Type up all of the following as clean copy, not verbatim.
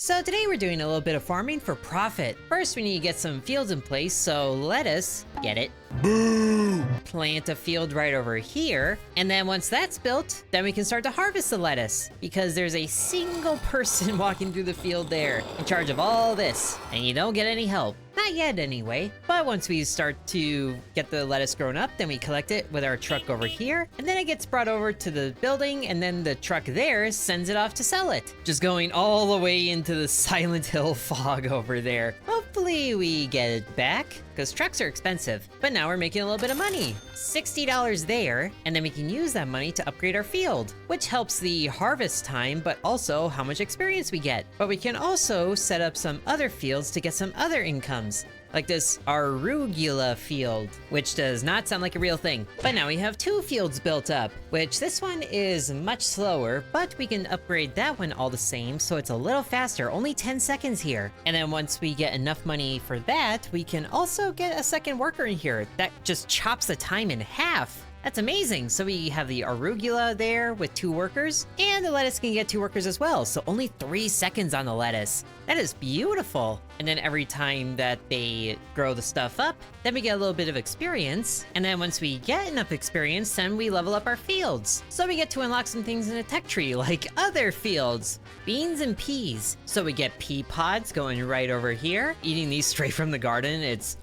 So today we're doing a little bit of farming for profit. First, we need to get some fields in place, so let us get it. Boo! Plant a field right over here, and then once that's built, then we can start to harvest the lettuce, because there's a single person walking through the field there, in charge of all this, and you don't get any help. Not yet anyway, but once we start to get the lettuce grown up, then we collect it with our truck over here, and then it gets brought over to the building, and then the truck there sends it off to sell it. Just going all the way into the Silent Hill fog over there. Hopefully we get it back, because trucks are expensive, but now we're making a little bit of money. $60 there, and then we can use that money to upgrade our field, which helps the harvest time, but also how much experience we get. But we can also set up some other fields to get some other incomes, like this arugula field, which does not sound like a real thing. But now we have 2 fields built up, which this one is much slower, but we can upgrade that one all the same, so it's a little faster, only 10 seconds here. And then once we get enough money for that, we can also get a second worker in here. That just chops the time in half. That's amazing. So we have the arugula there with 2 workers, and the lettuce can get 2 workers as well. So only 3 seconds on the lettuce. That is beautiful. And then every time that they grow the stuff up, then we get a little bit of experience. And then once we get enough experience, then we level up our fields. So we get to unlock some things in a tech tree, like other fields, beans and peas. So we get pea pods going right over here. Eating these straight from the garden, it's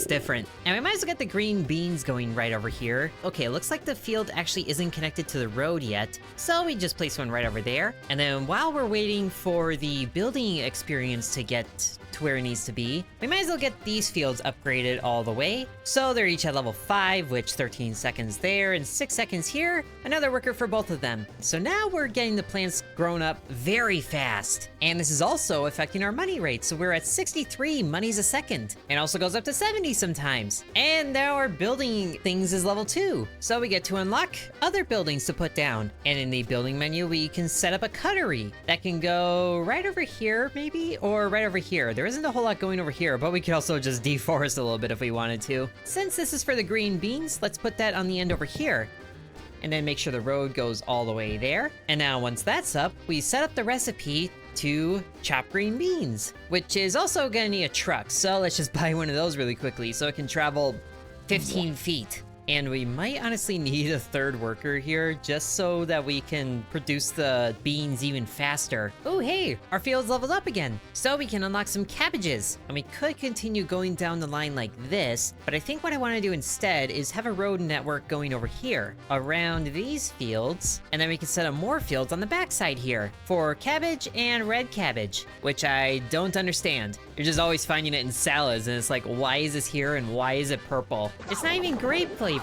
different. And we might as well get the green beans going right over here. Okay, it looks like the field actually isn't connected to the road yet. So we just place one right over there. And then while we're waiting for the building experience to get to where it needs to be, we might as well get these fields upgraded all the way. So they're each at level 5, which 13 seconds there and 6 seconds here. Another worker for both of them. So now we're getting the plants grown up very fast. And this is also affecting our money rate. So we're at 63 monies a second. And also goes up to 70 sometimes. And now our building things is level 2. So we get to unlock other buildings to put down. And in the building menu, we can set up a cuttery that can go right over here maybe, or right over here. There isn't a whole lot going over here, but we could also just deforest a little bit if we wanted to. Since this is for the green beans, let's put that on the end over here. And then make sure the road goes all the way there. And now once that's up, we set up the recipe to chop green beans, which is also gonna need a truck. So let's just buy one of those really quickly so it can travel 15 feet. And we might honestly need a 3rd worker here just so that we can produce the beans even faster. Oh, hey, our field's leveled up again. So we can unlock some cabbages. And we could continue going down the line like this, but I think what I want to do instead is have a road network going over here around these fields. And then we can set up more fields on the backside here for cabbage and red cabbage, which I don't understand. You're just always finding it in salads, and it's like, why is this here and why is it purple? It's not even grape flavored.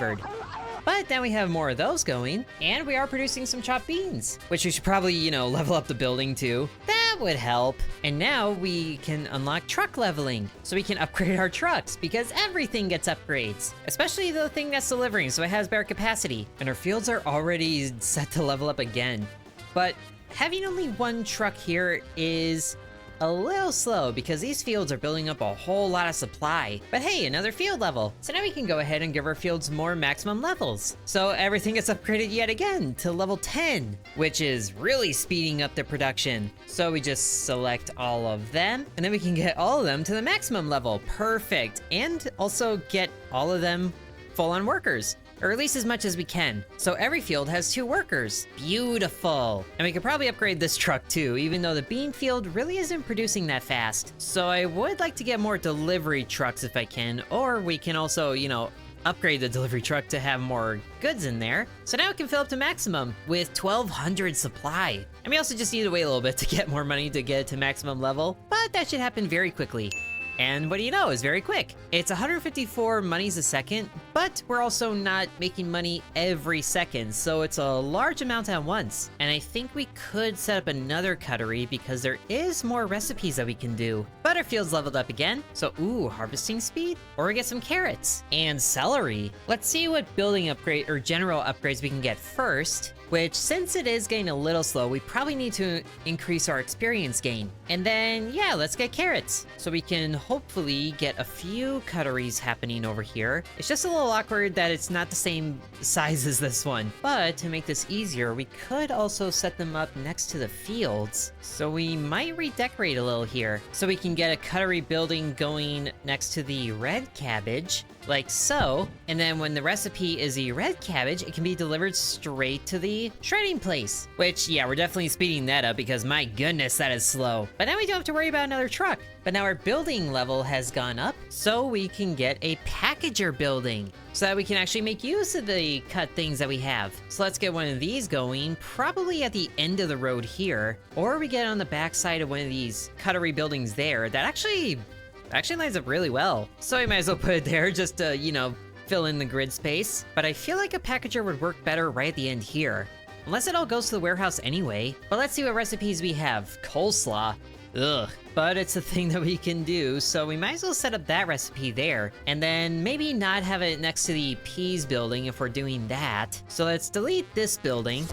But then we have more of those going, and we are producing some chopped beans, which we should probably, level up the building too. That would help. And now we can unlock truck leveling, so we can upgrade our trucks, because everything gets upgrades, especially the thing that's delivering, so it has better capacity. And our fields are already set to level up again. But having only 1 truck here is a little slow because these fields are building up a whole lot of supply. But hey, another field level. So now we can go ahead and give our fields more maximum levels. So everything gets upgraded yet again to level 10, which is really speeding up the production. So we just select all of them, and then we can get all of them to the maximum level. Perfect. And also get all of them full-on workers, or at least as much as we can. So every field has 2 workers. Beautiful. And we could probably upgrade this truck too, even though the bean field really isn't producing that fast. So I would like to get more delivery trucks if I can, or we can also, upgrade the delivery truck to have more goods in there. So now it can fill up to maximum with 1,200 supply. And we also just need to wait a little bit to get more money to get it to maximum level, but that should happen very quickly. And what do you know, it's very quick. It's 154 monies a second, but we're also not making money every second, so it's a large amount at once. And I think we could set up another cuttery because there is more recipes that we can do. But our field's leveled up again, so harvesting speed, or we get some carrots and celery. Let's see what building upgrade or general upgrades we can get first. which since it is getting a little slow, we probably need to increase our experience gain. And then, yeah, let's get carrots. So we can hopefully get a few cutteries happening over here. It's just a little awkward that it's not the same size as this one. But to make this easier, we could also set them up next to the fields. So we might redecorate a little here. So we can get a cuttery building going next to the red cabbage, like so. And then when the recipe is the red cabbage, it can be delivered straight to the shredding place. Which, yeah, we're definitely speeding that up because my goodness, that is slow. But now we don't have to worry about another truck. But now our building level has gone up, so we can get a packager building, so that we can actually make use of the cut things that we have. So let's get one of these going, probably at the end of the road here, or we get on the backside of one of these cuttery buildings there that actually lines up really well. So we might as well put it there just to, you know, fill in the grid space. But I feel like a packager would work better right at the end here, unless it all goes to the warehouse anyway. But let's see what recipes we have. Coleslaw. Ugh. But it's a thing that we can do, so we might as well set up that recipe there, and then maybe not have it next to the peas building if we're doing that. So let's delete this building,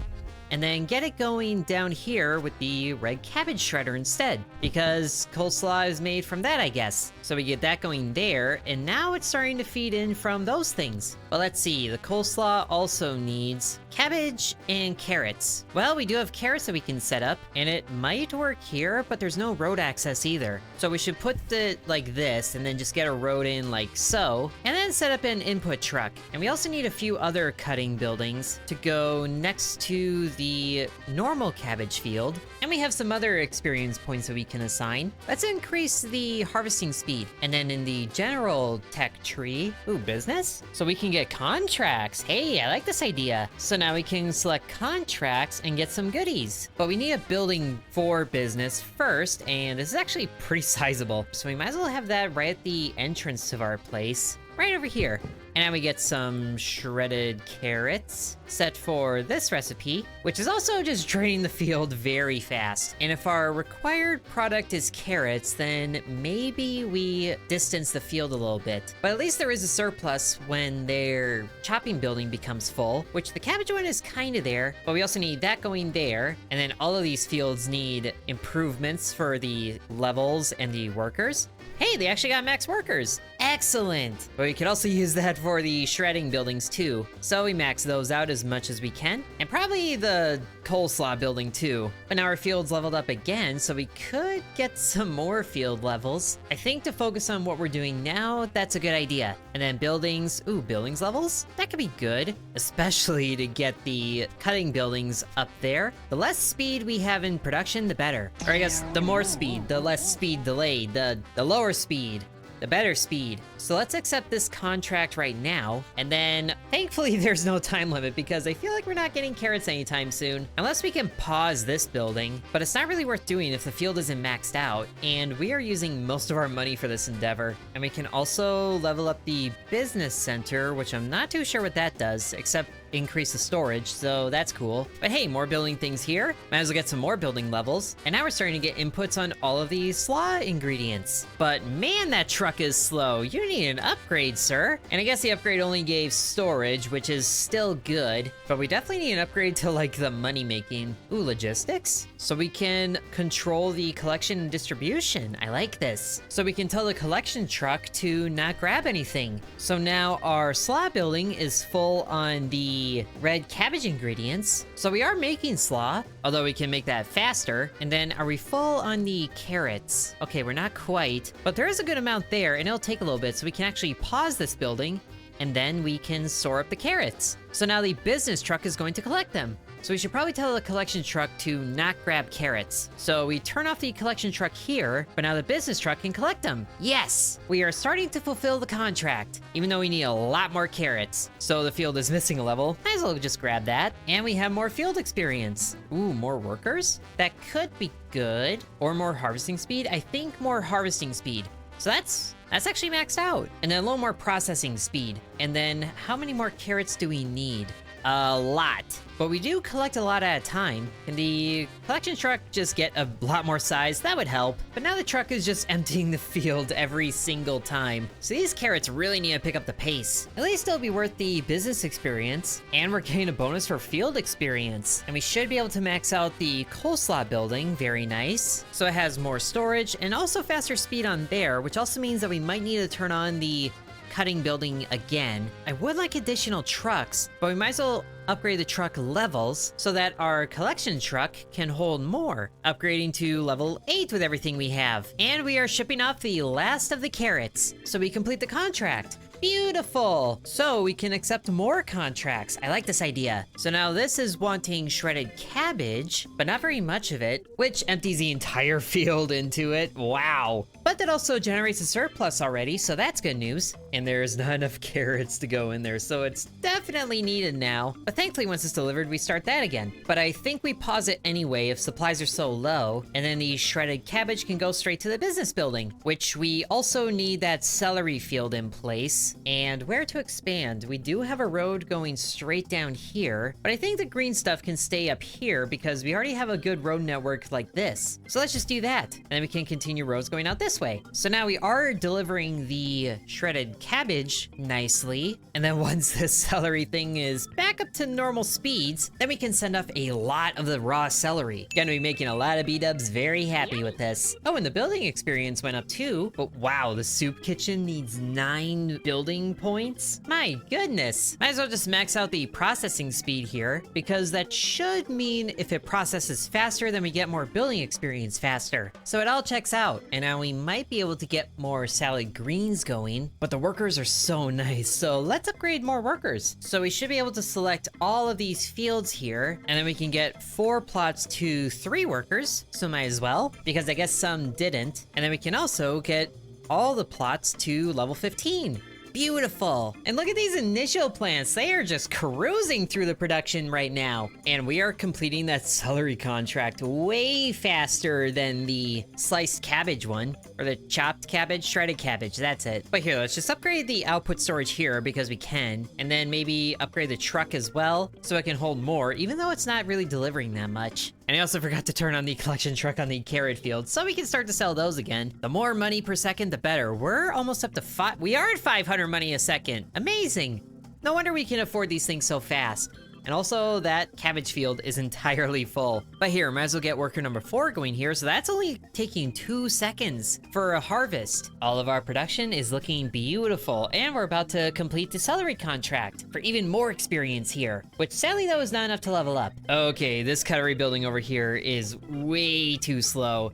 and then get it going down here with the red cabbage shredder instead, because coleslaw is made from that, I guess. So we get that going there, and now it's starting to feed in from those things. But let's see, the coleslaw also needs cabbage and carrots. Well, we do have carrots that we can set up, and it might work here, but there's no road access either. So we should put it like this, and then just get a road in like so, and then set up an input truck. And we also need a few other cutting buildings to go next to the normal cabbage field, and we have some other experience points that we can assign. Let's increase the harvesting speed, and then in the general tech tree, ooh, business? So we can get contracts. Hey, I like this idea. So now we can select contracts and get some goodies. But we need a building for business first, and this is actually pretty sizable. So we might as well have that right at the entrance of our place, right over here. And now we get some shredded carrots set for this recipe, which is also just draining the field very fast. And if our required product is carrots, then maybe we distance the field a little bit. But at least there is a surplus when their chopping building becomes full, which the cabbage one is kind of there, but we also need that going there. And then all of these fields need improvements for the levels and the workers. Hey, they actually got max workers. Excellent. But we could also use that for the shredding buildings too. So we max those out as much as we can. And probably the coleslaw building too. But now our field's leveled up again, so we could get some more field levels. I think to focus on what we're doing now, that's a good idea. And then buildings, ooh, buildings levels? That could be good, especially to get the cutting buildings up there. The less speed we have in production, the better. Or I guess the more speed, the less speed delayed, the lower speed, the better speed. So let's accept this contract right now, and then thankfully there's no time limit because I feel like we're not getting carrots anytime soon, unless we can pause this building, but it's not really worth doing if the field isn't maxed out, and we are using most of our money for this endeavor. And we can also level up the business center, which I'm not too sure what that does, except increase the storage, so that's cool. But hey, more building things here. Might as well get some more building levels. And now we're starting to get inputs on all of these slaw ingredients. But man, that truck is slow. You need an upgrade, sir. And I guess the upgrade only gave storage, which is still good, but we definitely need an upgrade to like the money making. Ooh, logistics? So we can control the collection and distribution. I like this. So we can tell the collection truck to not grab anything. So now our slaw building is full on the red cabbage ingredients. So we are making slaw, although we can make that faster. And then are we full on the carrots? Okay, we're not quite, but there is a good amount there, and it'll take a little bit, so we can actually pause this building, and then we can store up the carrots. So now the business truck is going to collect them. So we should probably tell the collection truck to not grab carrots. So we turn off the collection truck here, but now the business truck can collect them. Yes! We are starting to fulfill the contract, even though we need a lot more carrots. So the field is missing a level. Might as well just grab that. And we have more field experience. Ooh, more workers? That could be good. Or more harvesting speed? I think more harvesting speed. So that's actually maxed out. And then a little more processing speed. And then how many more carrots do we need? a lot. But we do collect a lot at a time. Can the collection truck just get a lot more size? That would help. But now the truck is just emptying the field every single time. So these carrots really need to pick up the pace. At least it'll be worth the business experience. And we're getting a bonus for field experience. And we should be able to max out the coleslaw building. Very nice. So it has more storage and also faster speed on there, which also means that we might need to turn on the cutting building again. I would like additional trucks, but we might as well upgrade the truck levels so that our collection truck can hold more, upgrading to level 8 with everything we have. And we are shipping off the last of the carrots, so we complete the contract. Beautiful! So we can accept more contracts. I like this idea. So now this is wanting shredded cabbage, but not very much of it, which empties the entire field into it. Wow. But that also generates a surplus already, so that's good news. And there's not enough carrots to go in there, so it's definitely needed now. But thankfully, once it's delivered, we start that again. But I think we pause it anyway if supplies are so low, and then the shredded cabbage can go straight to the business building, which we also need that celery field in place. And where to expand? We do have a road going straight down here, but I think the green stuff can stay up here because we already have a good road network like this. So let's just do that, and then we can continue roads going out this way. So now we are delivering the shredded cabbage nicely, and then once the celery thing is back up to normal speeds, then we can send off a lot of the raw celery. Gonna be making a lot of B-dubs very happy with this. Oh, and the building experience went up too, but wow, the soup kitchen needs 9 building points? My goodness. Might as well just max out the processing speed here, because that should mean if it processes faster, then we get more building experience faster. So it all checks out, and now we might be able to get more salad greens going, but the workers are so nice, so let's upgrade more workers. So we should be able to select all of these fields here, and then we can get 4 plots to 3 workers, so might as well, because I guess some didn't. And then we can also get all the plots to level 15. Beautiful. And look at these initial plants. They are just cruising through the production right now. And we are completing that celery contract way faster than the sliced cabbage one, or the chopped cabbage, shredded cabbage, that's it. But here, let's just upgrade the output storage here because we can, and then maybe upgrade the truck as well so it can hold more, even though it's not really delivering that much. And I also forgot to turn on the collection truck on the carrot field, so we can start to sell those again. The more money per second, the better. We're almost up to we are at 500 money a second. Amazing. No wonder we can afford these things so fast. And also, that cabbage field is entirely full. But here, might as well get worker number 4 going here, so that's only taking 2 seconds for a harvest. All of our production is looking beautiful, and we're about to complete the celery contract for even more experience here, which sadly, though, is not enough to level up. Okay, this cutlery building over here is way too slow.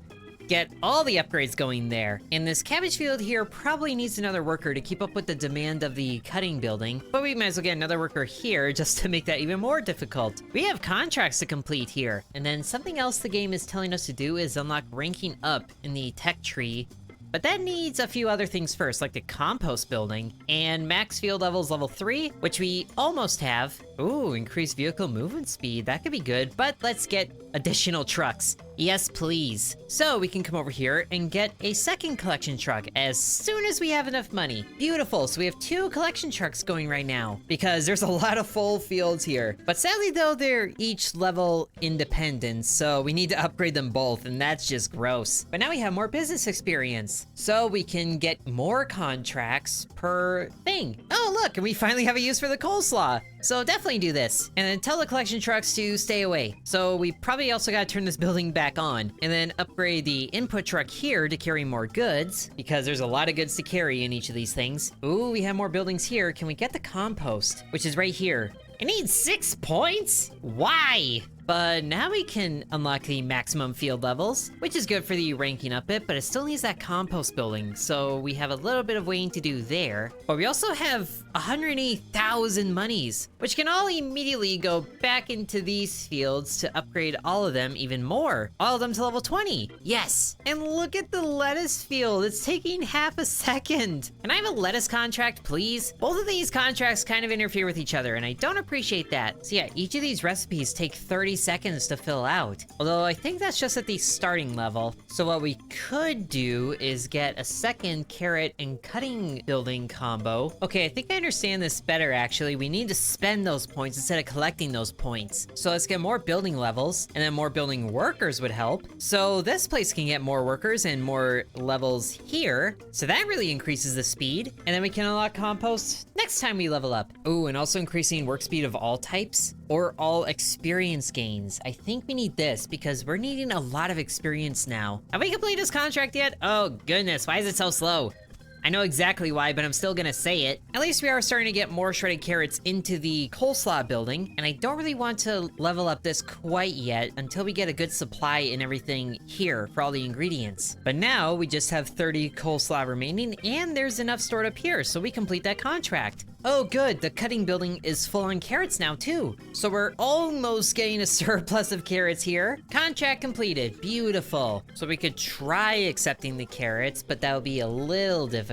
Get all the upgrades going there. And this cabbage field here probably needs another worker to keep up with the demand of the cutting building, but we might as well get another worker here just to make that even more difficult. We have contracts to complete here. And then something else the game is telling us to do is unlock ranking up in the tech tree. But that needs a few other things first, like the compost building, and max field levels level 3, which we almost have. Ooh, increased vehicle movement speed, that could be good, but let's get additional trucks. Yes, please. So we can come over here and get a second collection truck as soon as we have enough money. Beautiful, so we have 2 collection trucks going right now, because there's a lot of full fields here. But sadly though, they're each level independent, so we need to upgrade them both, and that's just gross. But now we have more business experience, so we can get more contracts per thing. Oh look, and we finally have a use for the coleslaw. So definitely do this, and then tell the collection trucks to stay away. So we probably also gotta turn this building back on, and then upgrade the input truck here to carry more goods, because there's a lot of goods to carry in each of these things. Ooh, we have more buildings here. Can we get the compost, which is right here? It needs 6 points? Why? But now we can unlock the maximum field levels, which is good for the ranking up bit, but it still needs that compost building, so we have a little bit of waiting to do there. But we also have 180,000 monies, which can all immediately go back into these fields to upgrade all of them even more. All of them to level 20. Yes. And look at the lettuce field. It's taking half a second. Can I have a lettuce contract, please? Both of these contracts kind of interfere with each other, and I don't appreciate that. So yeah, each of these recipes take 30 seconds to fill out. Although I think that's just at the starting level. So what we could do is get a second carrot and cutting building combo. Okay, I think I understand this better actually. We need to spend those points instead of collecting those points. So let's get more building levels, and then more building workers would help. So this place can get more workers and more levels here. So that really increases the speed. And then we can unlock compost next time we level up. Ooh, and also increasing work speed of all types or all experience gains. I think we need this because we're needing a lot of experience now. Have we completed this contract yet? Oh goodness, why is it so slow? I know exactly why, but I'm still gonna say it. At least we are starting to get more shredded carrots into the coleslaw building, and I don't really want to level up this quite yet until we get a good supply and everything here for all the ingredients. But now we just have 30 coleslaw remaining, and there's enough stored up here, so we complete that contract. Oh good, the cutting building is full on carrots now too. So we're almost getting a surplus of carrots here. Contract completed, beautiful. So we could try accepting the carrots, but that would be a little difficult.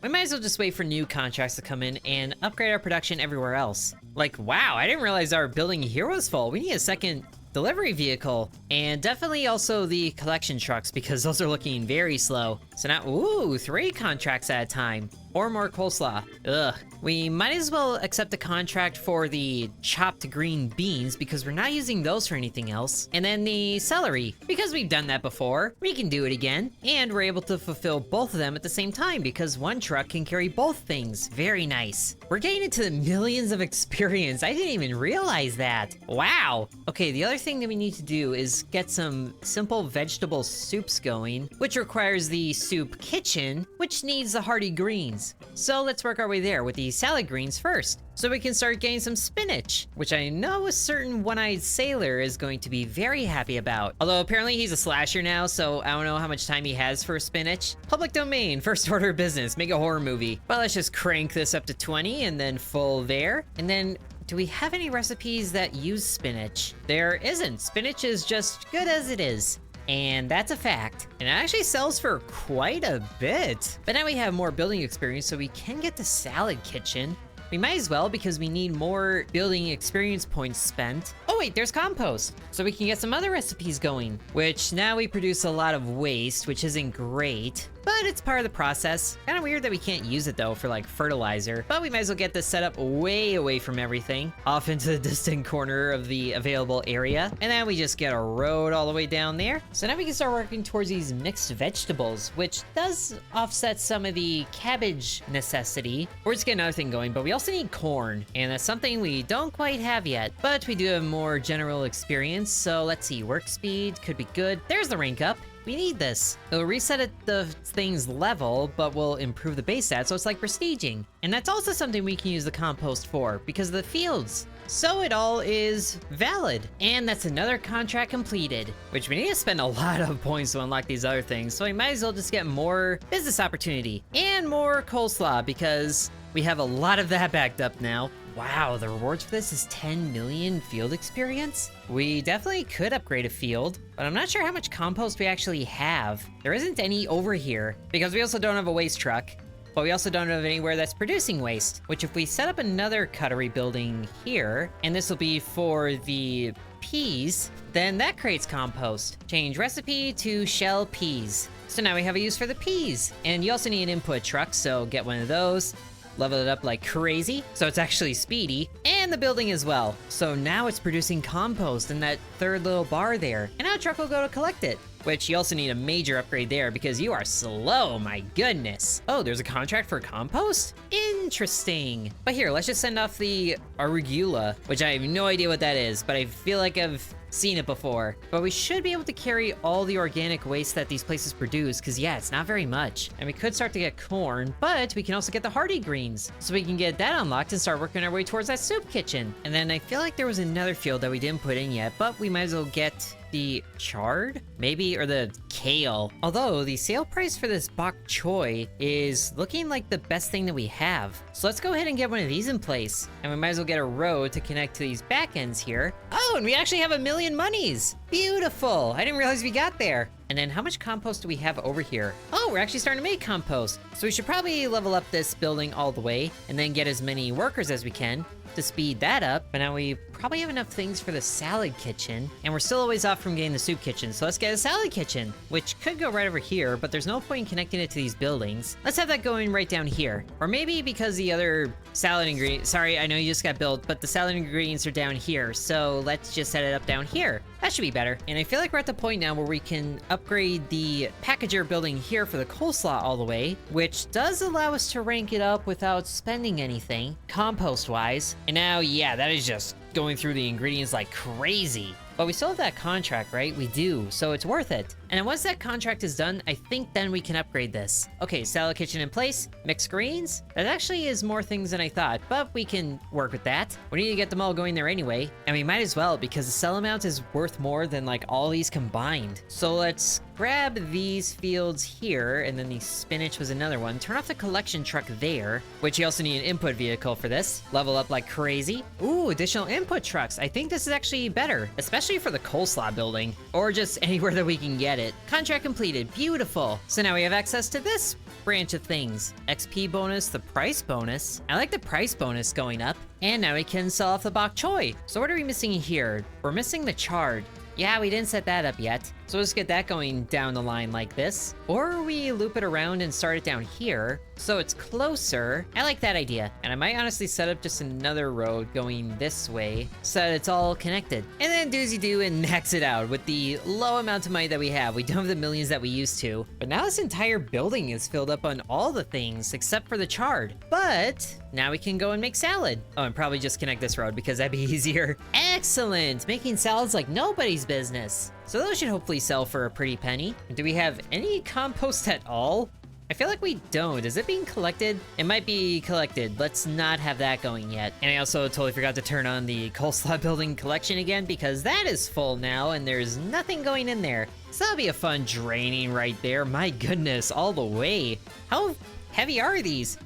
We might as well just wait for new contracts to come in and upgrade our production everywhere else. Like, wow, I didn't realize our building here was full. We need a second delivery vehicle, and definitely also the collection trucks because those are looking very slow. So now, ooh, 3 contracts at a time. Or more coleslaw. Ugh. We might as well accept a contract for the chopped green beans because we're not using those for anything else. And then the celery, because we've done that before, we can do it again. And we're able to fulfill both of them at the same time because one truck can carry both things. Very nice. We're getting into the millions of experience. I didn't even realize that. Wow. Okay, the other thing that we need to do is get some simple vegetable soups going, which requires the soup kitchen, which needs the hearty greens. So let's work our way there with the salad greens first, so we can start getting some spinach, which I know a certain one-eyed sailor is going to be very happy about. Although apparently he's a slasher now, so I don't know how much time he has for spinach. Public domain, first order of business, make a horror movie. Well, let's just crank this up to 20 and then full there. And then do we have any recipes that use spinach? There isn't. Spinach is just good as it is. And that's a fact. And it actually sells for quite a bit. But now we have more building experience, so we can get the salad kitchen. We might as well because we need more building experience points spent. Oh wait, there's compost. So we can get some other recipes going, which now we produce a lot of waste, which isn't great, but it's part of the process. Kind of weird that we can't use it though for like fertilizer, but we might as well get this set up way away from everything, off into the distant corner of the available area. And then we just get a road all the way down there. So now we can start working towards these mixed vegetables, which does offset some of the cabbage necessity. We're just getting another thing going, but we also need corn, and that's something we don't quite have yet, but we do have more general experience. So let's see, work speed could be good. There's the rank up. We need this. It'll reset at the thing's level, but will improve the base stat, so it's like prestiging. And that's also something we can use the compost for, because of the fields. So it all is valid. And that's another contract completed, which we need to spend a lot of points to unlock these other things, so we might as well just get more business opportunity and more coleslaw because we have a lot of that backed up now. Wow, the rewards for this is 10 million field experience? We definitely could upgrade a field, but I'm not sure how much compost we actually have. There isn't any over here, because we also don't have a waste truck, but we also don't have anywhere that's producing waste, which if we set up another cuttery building here, and this will be for the peas, then that creates compost. Change recipe to shell peas. So now we have a use for the peas. And you also need an input truck, so get one of those. Level it up like crazy, so it's actually speedy, and the building as well. So now it's producing compost in that third little bar there, and now a truck will go to collect it, which you also need a major upgrade there because you are slow, my goodness. Oh, there's a contract for compost? Interesting. But here, let's just send off the arugula, which I have no idea what that is, but I feel like I've seen it before. But we should be able to carry all the organic waste that these places produce, because yeah, it's not very much. And we could start to get corn, but we can also get the hardy greens, so we can get that unlocked and start working our way towards that soup kitchen. And then I feel like there was another field that we didn't put in yet, but we might as well get the chard, maybe, or the kale. Although the sale price for this bok choy is looking like the best thing that we have. So let's go ahead and get one of these in place. And we might as well get a road to connect to these back ends here. Oh, and we actually have 1,000,000 monies. Beautiful. I didn't realize we got there. And then how much compost do we have over here? Oh, we're actually starting to make compost. So we should probably level up this building all the way and then get as many workers as we can. to speed that up. But now we probably have enough things for the salad kitchen, and we're still always off from getting the soup kitchen. So let's get a salad kitchen, which could go right over here, but there's no point in connecting it to these buildings. Let's have that going right down here. Or maybe because the other salad ingredients, sorry, I know you just got built, but the salad ingredients are down here. So let's just set it up down here. That should be better. And I feel like we're at the point now where we can upgrade the packager building here for the coleslaw all the way, which does allow us to rank it up without spending anything, compost-wise. And now, yeah, that is just going through the ingredients like crazy. But we still have that contract, right? We do, so it's worth it. And then once that contract is done, I think then we can upgrade this. Okay, salad kitchen in place, mixed greens. That actually is more things than I thought, but we can work with that. We need to get them all going there anyway, and we might as well because the sell amount is worth more than like all these combined. So let's grab these fields here, and then the spinach was another one. Turn off the collection truck there, which you also need an input vehicle for this. Level up like crazy. Ooh, additional input trucks. I think this is actually better, especially for the coleslaw building, or just anywhere that we can get it. Contract completed, beautiful. So now we have access to this branch of things. XP bonus, the price bonus. I like the price bonus going up. And now we can sell off the bok choy. So what are we missing here? We're missing the chard. Yeah, we didn't set that up yet. So let's get that going down the line like this. Or we loop it around and start it down here, so it's closer. I like that idea. And I might honestly set up just another road going this way so that it's all connected. And then doozy do and max it out with the low amount of money that we have. We don't have the millions that we used to. But now this entire building is filled up on all the things except for the chard. But now we can go and make salad. Oh, and probably just connect this road because that'd be easier. Excellent! Making salads like nobody's business. So those should hopefully sell for a pretty penny. Do we have any compost at all? I feel like we don't. Is it being collected? It might be collected. Let's not have that going yet. And I also totally forgot to turn on the coleslaw building collection again because that is full now and there's nothing going in there. So that'll be a fun draining right there. My goodness, all the way. How heavy are these?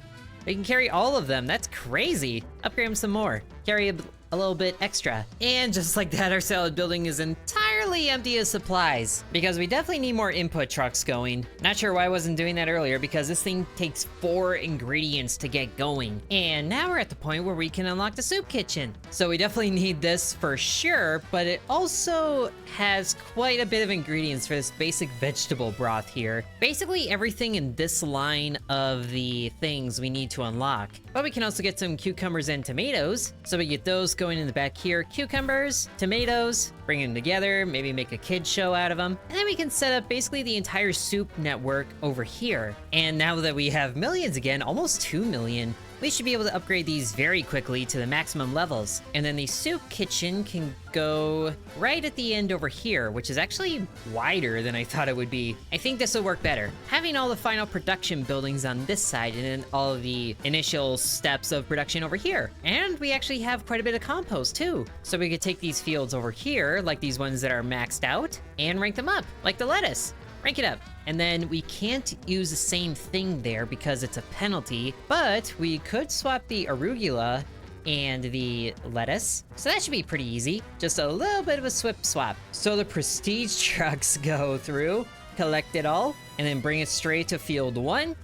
We can carry all of them. That's crazy. Upgrade them some more. Carry a little bit extra. And just like that, our salad building is entirely empty of supplies because we definitely need more input trucks going. Not sure why I wasn't doing that earlier because this thing takes 4 ingredients to get going. And now we're at the point where we can unlock the soup kitchen. So we definitely need this for sure, but it also has quite a bit of ingredients for this basic vegetable broth here. Basically everything in this line of the things we need to unlock. But we can also get some cucumbers and tomatoes. So we get those going in the back here. Cucumbers, tomatoes, bring them together, maybe make a kid show out of them. And then we can set up basically the entire soup network over here. And now that we have millions again, almost 2 million, we should be able to upgrade these very quickly to the maximum levels. And then the soup kitchen can go right at the end over here, which is actually wider than I thought it would be. I think this will work better. Having all the final production buildings on this side and then all of the initial steps of production over here. And we actually have quite a bit of compost too. So we could take these fields over here, like these ones that are maxed out, and rank them up, like the lettuce. Rank it up. And then we can't use the same thing there because it's a penalty, but we could swap the arugula and the lettuce. So that should be pretty easy. Just a little bit of a swap. So the prestige trucks go through, collect it all, and then bring it straight to field 1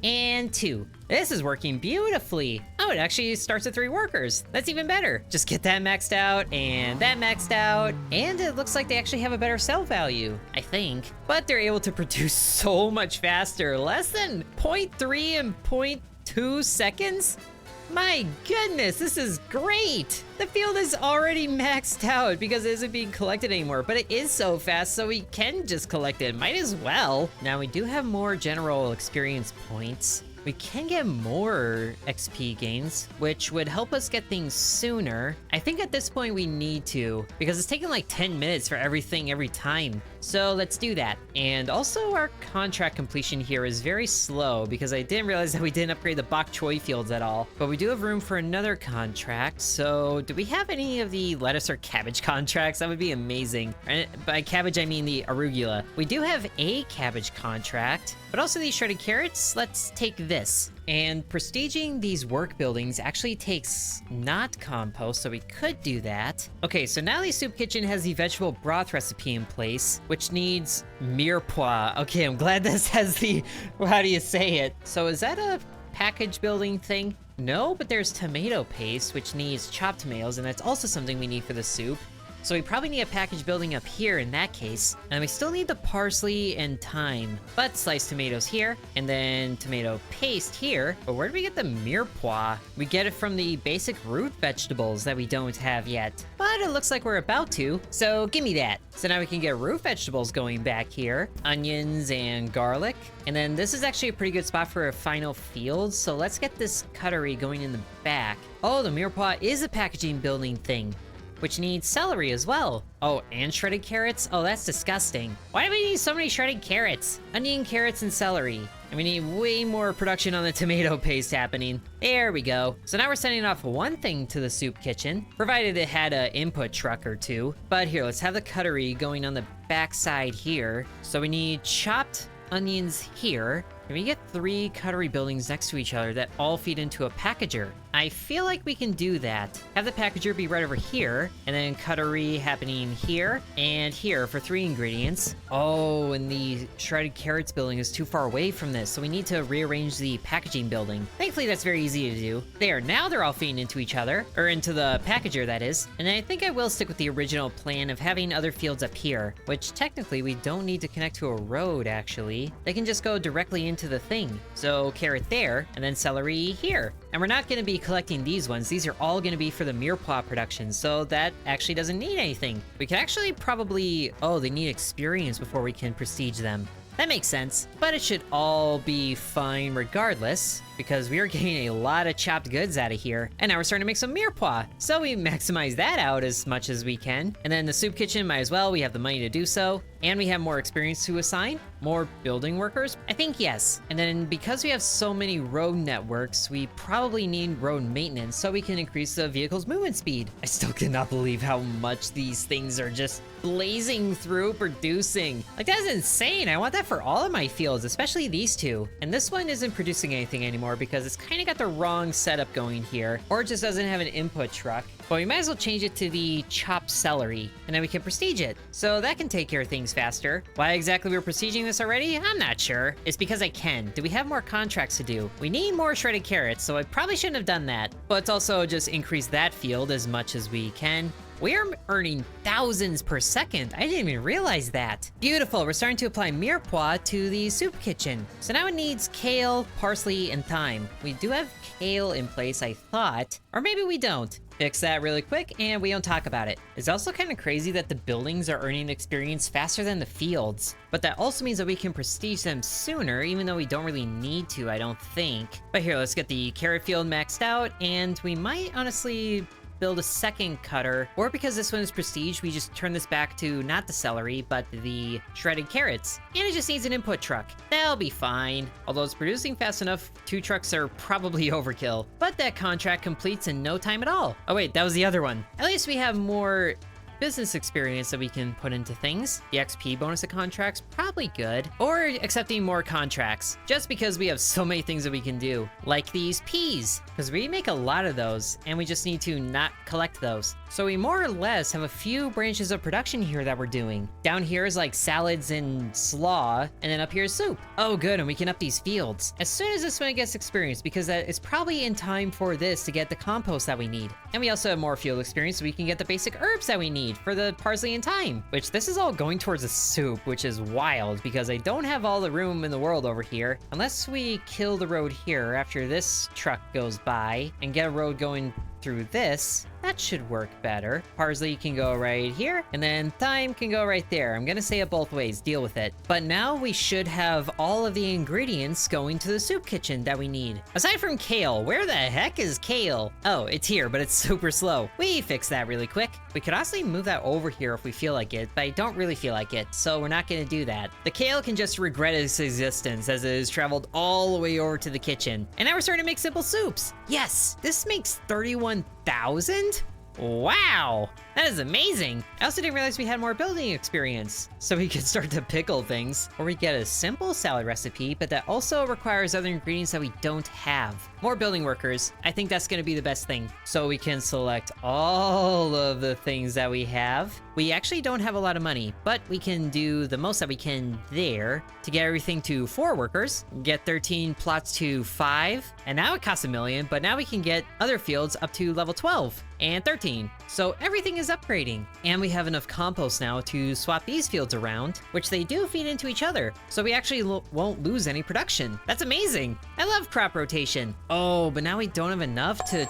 and 2. This is working beautifully. Oh, it actually starts with 3 workers. That's even better. Just get that maxed out and that maxed out. And it looks like they actually have a better sell value, I think. But they're able to produce so much faster. Less than 0.3 and 0.2 seconds? My goodness, this is great! The field is already maxed out because it isn't being collected anymore, but it is so fast, so we can just collect it. Might as well. Now, we do have more general experience points. We can get more XP gains, which would help us get things sooner. I think at this point we need to, because it's taking like 10 minutes for everything every time. So let's do that. And also our contract completion here is very slow because I didn't realize that we didn't upgrade the bok choy fields at all. But we do have room for another contract. So do we have any of the lettuce or cabbage contracts? That would be amazing. And by cabbage, I mean the arugula. We do have a cabbage contract, but also these shredded carrots. Let's take this. And prestiging these work buildings actually takes not compost, so we could do that. Okay, so now the soup kitchen has the vegetable broth recipe in place, which needs mirepoix. Okay, I'm glad this has the, how do you say it? So is that a package building thing? No, but there's tomato paste, which needs chopped tomatoes, and that's also something we need for the soup. So we probably need a package building up here in that case. And we still need the parsley and thyme, but sliced tomatoes here, and then tomato paste here. But where do we get the mirepoix? We get it from the basic root vegetables that we don't have yet. But it looks like we're about to, so give me that. So now we can get root vegetables going back here. Onions and garlic. And then this is actually a pretty good spot for a final field, so let's get this cuttery going in the back. Oh, the mirepoix is a packaging building thing, which needs celery as well. Oh, and shredded carrots? Oh, that's disgusting. Why do we need so many shredded carrots? Onion, carrots, and celery. And we need way more production on the tomato paste happening. There we go. So now we're sending off one thing to the soup kitchen, provided it had an input truck or two. But here, let's have the cuttery going on the back side here. So we need chopped onions here. Can we get 3 cuttery buildings next to each other that all feed into a packager? I feel like we can do that. Have the packager be right over here, and then cuttery happening here and here for 3 ingredients. Oh, and the shredded carrots building is too far away from this, so we need to rearrange the packaging building. Thankfully, that's very easy to do. There, now they're all feeding into each other, or into the packager, that is. And I think I will stick with the original plan of having other fields up here, which technically we don't need to connect to a road, actually. They can just go directly into the thing. So carrot there, and then celery here. And we're not going to be collecting these ones. These are all going to be for the mirepoix production, so that actually doesn't need anything. We can actually probably... Oh, they need experience before we can prestige them. That makes sense, but it should all be fine regardless, because we are getting a lot of chopped goods out of here. And now we're starting to make some mirepoix, so we maximize that out as much as we can. And then the soup kitchen, might as well, we have the money to do so. And we have more experience to assign, more building workers. I think yes. And then because we have so many road networks, we probably need road maintenance so we can increase the vehicle's movement speed. I still cannot believe how much these things are just blazing through producing. Like, that's insane. I want that for all of my fields, especially these two. And this one isn't producing anything anymore because it's kind of got the wrong setup going here, or it just doesn't have an input truck. But we might as well change it to the chopped celery, and then we can prestige it. So that can take care of things faster. Why exactly we're prestiging this already? I'm not sure. It's because I can. Do we have more contracts to do? We need more shredded carrots, so I probably shouldn't have done that. But let's also just increase that field as much as we can. We are earning thousands per second. I didn't even realize that. Beautiful, we're starting to apply mirepoix to the soup kitchen. So now it needs kale, parsley, and thyme. We do have kale in place, I thought. Or maybe we don't. Fix that really quick and we don't talk about it. It's also kind of crazy that the buildings are earning experience faster than the fields. But that also means that we can prestige them sooner, even though we don't really need to, I don't think. But here, let's get the carrot field maxed out, and we might honestly build a second cutter, or because this one is prestige, we just turn this back to not the celery, but the shredded carrots. And it just needs an input truck. That'll be fine. Although it's producing fast enough, 2 trucks are probably overkill. But that contract completes in no time at all. Oh wait, that was the other one. At least we have more business experience that we can put into things. The XP bonus of contracts, probably good. Or accepting more contracts, just because we have so many things that we can do. Like these peas, because we make a lot of those, and we just need to not collect those. So we more or less have a few branches of production here that we're doing. Down here is like salads and slaw, and then up here is soup. Oh good, and we can up these fields as soon as this one gets experience, because that is probably in time for this to get the compost that we need. And we also have more field experience, so we can get the basic herbs that we need for the parsley and thyme, which this is all going towards a soup, which is wild because I don't have all the room in the world over here. Unless we kill the road here after this truck goes by and get a road going through this, that should work better. Parsley can go right here, and then thyme can go right there. I'm gonna say it both ways, deal with it. But now we should have all of the ingredients going to the soup kitchen that we need. Aside from kale, where the heck is kale? Oh, it's here, but it's super slow. We fix that really quick. We could honestly move that over here if we feel like it, but I don't really feel like it, so we're not gonna do that. The kale can just regret its existence as it has traveled all the way over to the kitchen. And now we're starting to make simple soups. Yes, this makes 31,000? Wow! That is amazing. I also didn't realize we had more building experience. So we could start to pickle things. Or we get a simple salad recipe, but that also requires other ingredients that we don't have. More building workers. I think that's gonna be the best thing. So we can select all of the things that we have. We actually don't have a lot of money, but we can do the most that we can there to get everything to 4 workers, get 13 plots to 5, and now it costs $1 million, but now we can get other fields up to level 12 and 13. So everything is upgrading. And we have enough compost now to swap these fields around, which they do feed into each other. So we actually won't lose any production. That's amazing. I love crop rotation. Oh, but now we don't have enough to...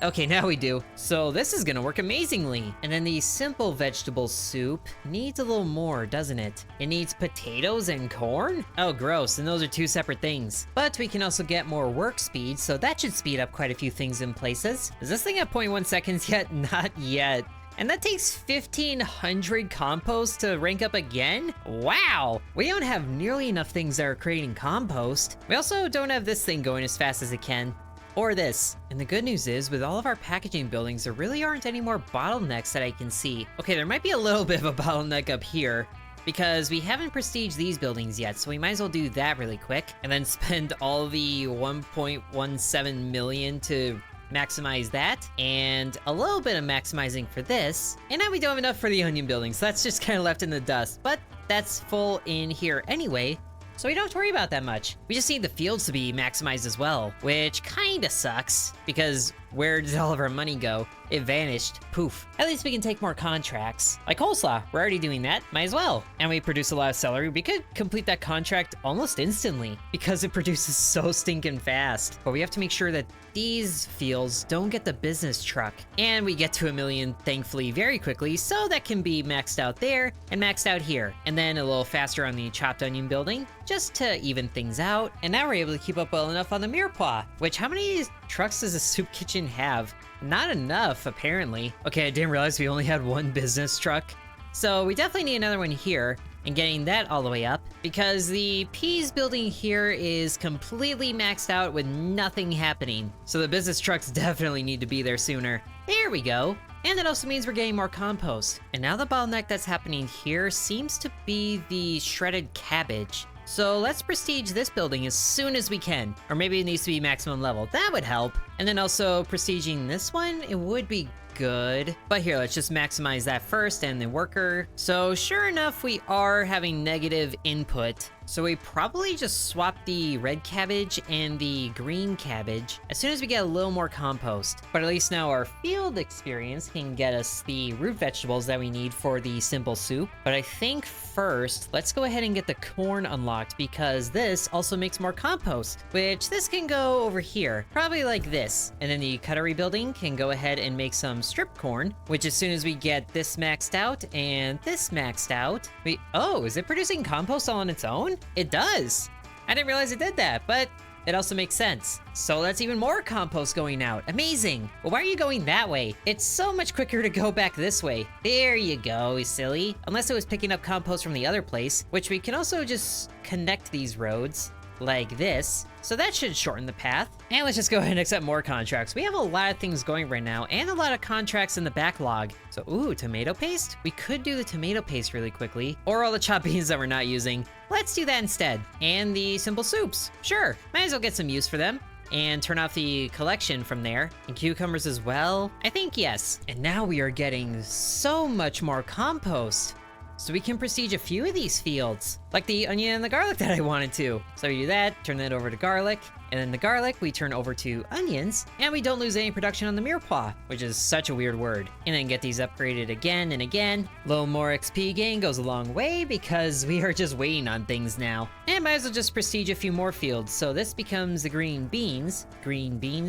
Okay, now we do. So this is gonna work amazingly. And then the simple vegetable soup needs a little more, doesn't it? It needs potatoes and corn? Oh, gross, and those are 2 separate things. But we can also get more work speed, so that should speed up quite a few things in places. Is this thing at 0.1 seconds yet? Not yet. And that takes 1,500 compost to rank up again? Wow! We don't have nearly enough things that are creating compost. We also don't have this thing going as fast as it can. Or this. And the good news is, with all of our packaging buildings, there really aren't any more bottlenecks that I can see. Okay, there might be a little bit of a bottleneck up here, because we haven't prestiged these buildings yet, so we might as well do that really quick, and then spend all the 1.17 million to maximize that, and a little bit of maximizing for this. And now we don't have enough for the onion building, so that's just kind of left in the dust, but that's full in here anyway. So we don't have to worry about that much. We just need the fields to be maximized as well, which kinda sucks, because where did all of our money go? It vanished. Poof. At least we can take more contracts. Like coleslaw, we're already doing that, might as well. And we produce a lot of celery. We could complete that contract almost instantly, because it produces so stinking fast. But we have to make sure that these fields don't get the business truck. And we get to 1 million, thankfully, very quickly, so that can be maxed out there and maxed out here. And then a little faster on the chopped onion building, just to even things out. And now we're able to keep up well enough on the mirepoix, which how many trucks does a soup kitchen have? Not enough, apparently. Okay, I didn't realize we only had 1 business truck. So we definitely need another one here, and getting that all the way up, because the peas building here is completely maxed out with nothing happening. So the business trucks definitely need to be there sooner. There we go. And that also means we're getting more compost. And now the bottleneck that's happening here seems to be the shredded cabbage. So let's prestige this building as soon as we can. Or maybe it needs to be maximum level. That would help. And then also prestiging this one, it would be good. But here, let's just maximize that first and the worker. So sure enough, we are having negative input. So we probably just swap the red cabbage and the green cabbage as soon as we get a little more compost. But at least now our field experience can get us the root vegetables that we need for the simple soup. But I think first, let's go ahead and get the corn unlocked, because this also makes more compost, which this can go over here, probably like this. And then the cutlery building can go ahead and make some strip corn, which as soon as we get this maxed out and this maxed out, oh, is it producing compost all on its own? It does. I didn't realize it did that, but it also makes sense. So that's even more compost going out. Amazing. Well, why are you going that way? It's so much quicker to go back this way. There you go, silly. Unless it was picking up compost from the other place, which we can also just connect these roads like this. So that should shorten the path. And let's just go ahead and accept more contracts. We have a lot of things going right now and a lot of contracts in the backlog. So, ooh, tomato paste? We could do the tomato paste really quickly, or all the chopped beans that we're not using. Let's do that instead. And the simple soups. Sure, might as well get some use for them. And turn off the collection from there. And cucumbers as well? I think yes. And now we are getting so much more compost. So we can prestige a few of these fields, like the onion and the garlic that I wanted to. So we do that, turn that over to garlic, and then the garlic we turn over to onions, and we don't lose any production on the mirepoix, which is such a weird word. And then get these upgraded again and again. A little more XP gain goes a long way, because we are just waiting on things now. And might as well just prestige a few more fields. So this becomes the green beans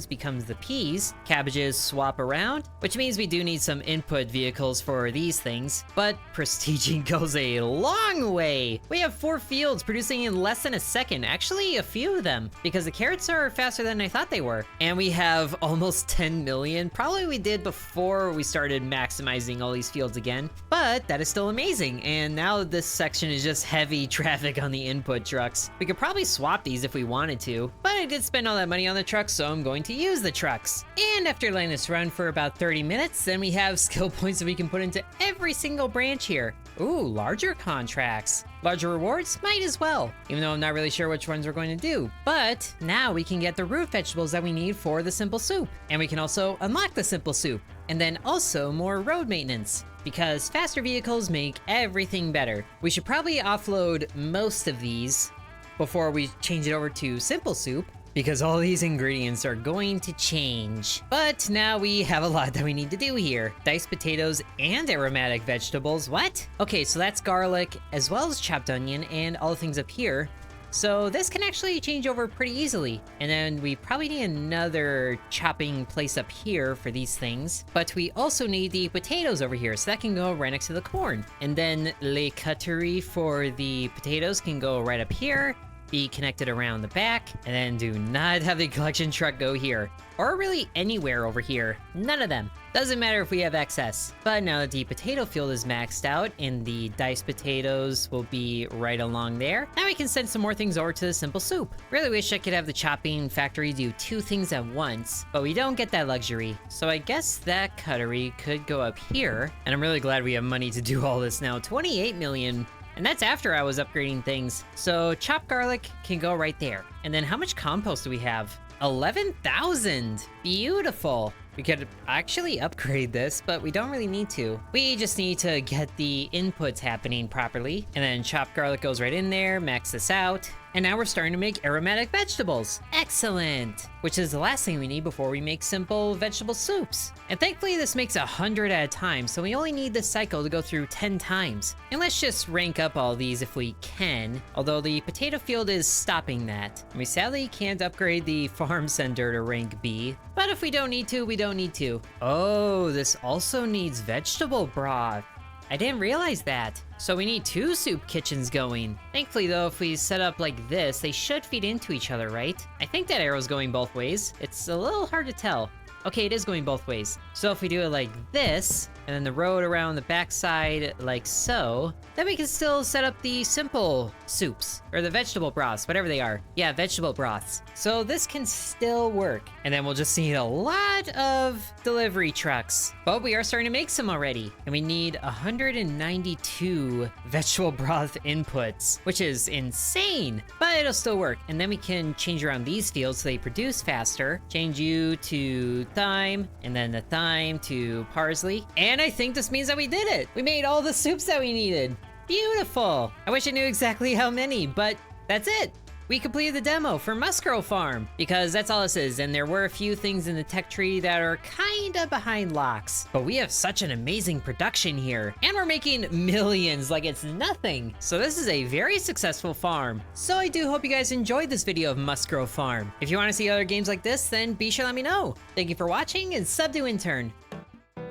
becomes the peas, cabbages swap around, which means we do need some input vehicles for these things, but prestiging goes a long way. We have 4 fields producing in less than a second. Actually, a few of them, because the carrots are faster than I thought they were. And we have almost 10 million. Probably we did before we started maximizing all these fields again, but that is still amazing. And now this section is just heavy traffic on the input trucks. We could probably swap these if we wanted to, but I did spend all that money on the trucks, so I'm going to use the trucks. And after letting this run for about 30 minutes, then we have skill points that we can put into every single branch here. Ooh, larger contracts. Larger rewards? Might as well, even though I'm not really sure which ones we're going to do. But now we can get the root vegetables that we need for the simple soup. And we can also unlock the simple soup. And then also more road maintenance, because faster vehicles make everything better. We should probably offload most of these before we change it over to simple soup, because all these ingredients are going to change. But now we have a lot that we need to do here. Diced potatoes and aromatic vegetables, what? Okay, so that's garlic, as well as chopped onion, and all the things up here. So this can actually change over pretty easily. And then we probably need another chopping place up here for these things. But we also need the potatoes over here, so that can go right next to the corn. And then le cuterie for the potatoes can go right up here, be connected around the back, and then do not have the collection truck go here, or really anywhere over here. None of them. Doesn't matter if we have excess. But now that the potato field is maxed out and the diced potatoes will be right along there, now we can send some more things over to the simple soup. Really wish I could have the chopping factory do 2 things at once, but we don't get that luxury. So I guess that cuttery could go up here, and I'm really glad we have money to do all this now. 28 million. And that's after I was upgrading things. So chopped garlic can go right there. And then how much compost do we have? 11,000. Beautiful. We could actually upgrade this, but we don't really need to. We just need to get the inputs happening properly. And then chopped garlic goes right in there, max this out. And now we're starting to make aromatic vegetables. Excellent! Which is the last thing we need before we make simple vegetable soups. And thankfully this makes 100 at a time, so we only need this cycle to go through 10 times. And let's just rank up all these if we can, although the potato field is stopping that. And we sadly can't upgrade the farm center to rank B, but if we don't need to, we don't need to. Oh, this also needs vegetable broth. I didn't realize that. So we need 2 soup kitchens going. Thankfully though, if we set up like this, they should feed into each other, right? I think that arrow's going both ways. It's a little hard to tell. Okay, it is going both ways. So if we do it like this, and then the road around the backside like so, then we can still set up the simple soups, or the vegetable broths, whatever they are. Yeah, vegetable broths. So this can still work. And then we'll just need a lot of delivery trucks. But we are starting to make some already. And we need 192 vegetable broth inputs, which is insane, but it'll still work. And then we can change around these fields so they produce faster. Change you to thyme, and then the thyme to parsley. And I think this means that we did it. We made all the soups that we needed. Beautiful. I wish I knew exactly how many, but that's it. We completed the demo for Musgro Farm, because that's all this is, and there were a few things in the tech tree that are kinda behind locks. But we have such an amazing production here, and we're making millions like it's nothing. So this is a very successful farm. So I do hope you guys enjoyed this video of Musgro Farm. If you wanna see other games like this, then be sure to let me know. Thank you for watching, and sub to Intern.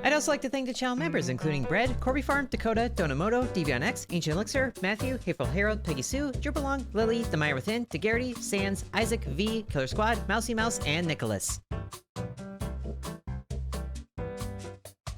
I'd also like to thank the channel members, including Bread, Corby Farm, Dakota, Donamoto, DBonX, Ancient Elixir, Matthew, Hateful Harold, Peggy Sue, Drupalong, Lily, The Mire Within, Dagarity, Sans, Isaac, V, Killer Squad, Mousy Mouse, and Nicholas.